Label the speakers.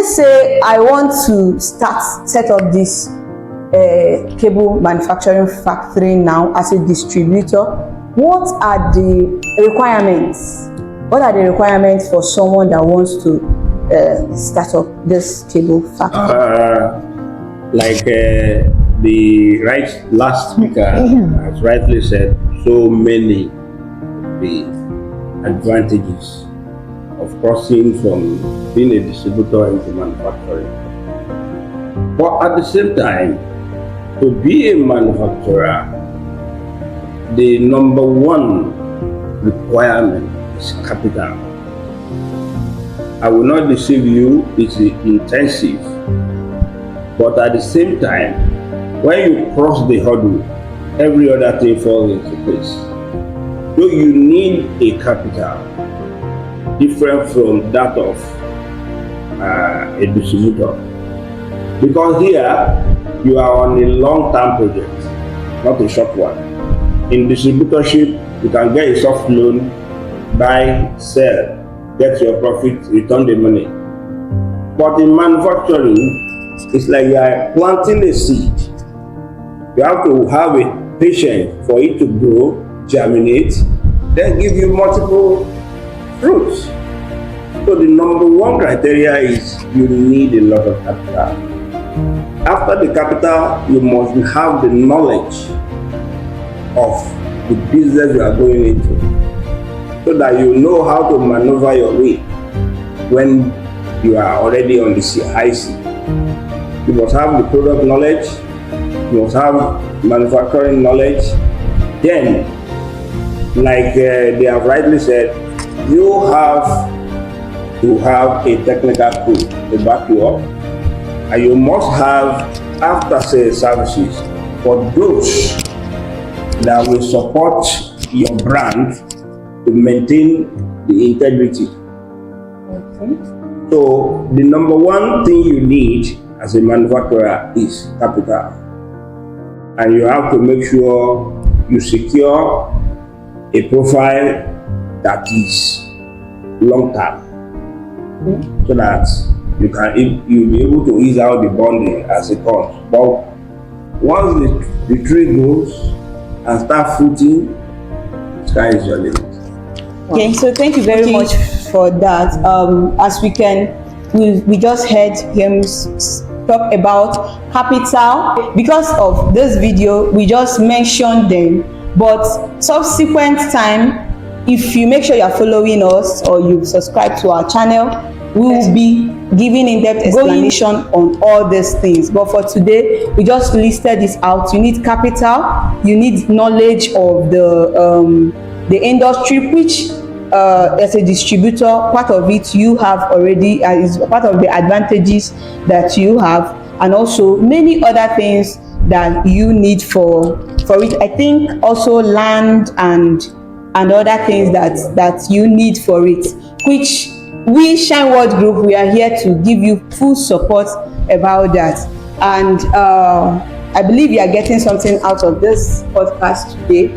Speaker 1: let's say I want to set up this cable manufacturing factory now as a distributor. What are the requirements? What are the requirements for someone that wants to start up this cable factory?
Speaker 2: Like the last speaker has rightly said, so many the advantages of crossing from being a distributor into manufacturing. But at the same time, to be a manufacturer, the number one requirement is capital. I will not deceive you, it's intensive. But at the same time, when you cross the hurdle, every other thing falls into place. So you need a capital different from that of a distributor. Because here, you are on a long-term project, not a short one. In distributorship, you can get a soft loan, buy, sell, get your profit, return the money. But in manufacturing, it's like you are planting a seed. You have to have a patience for it to grow, germinate, then give you multiple fruits. So the number one criteria is you need a lot of capital. After the capital, you must have the knowledge of the business you are going into, so that you know how to maneuver your way when you are already on the high sea. You must have the product knowledge, you must have manufacturing knowledge. Then, like they have rightly said, you have to have a technical crew to back you up, and you must have after-sales services for those that will support your brand to maintain the integrity.
Speaker 1: Okay.
Speaker 2: So the number one thing you need as a manufacturer is capital, and you have to make sure you secure a profile that is long-term, so that you'll be able to ease out the bonding as it comes. But once the tree grows and start fruiting, sky is your limit.
Speaker 1: Okay, so thank you very much for that. As we just heard him talk about capital. Because of this video, we just mentioned them, but subsequent time, if you make sure you are following us or you subscribe to our channel, we will be giving in-depth explanation on all these things. But for today, we just listed this out. You need capital, you need knowledge of the industry, which as a distributor, part of it you have already, is part of the advantages that you have, and also many other things that you need for it. I think also land and other things that you need for it, which we Shine World Group, we are here to give you full support about that. And I believe you are getting something out of this podcast today.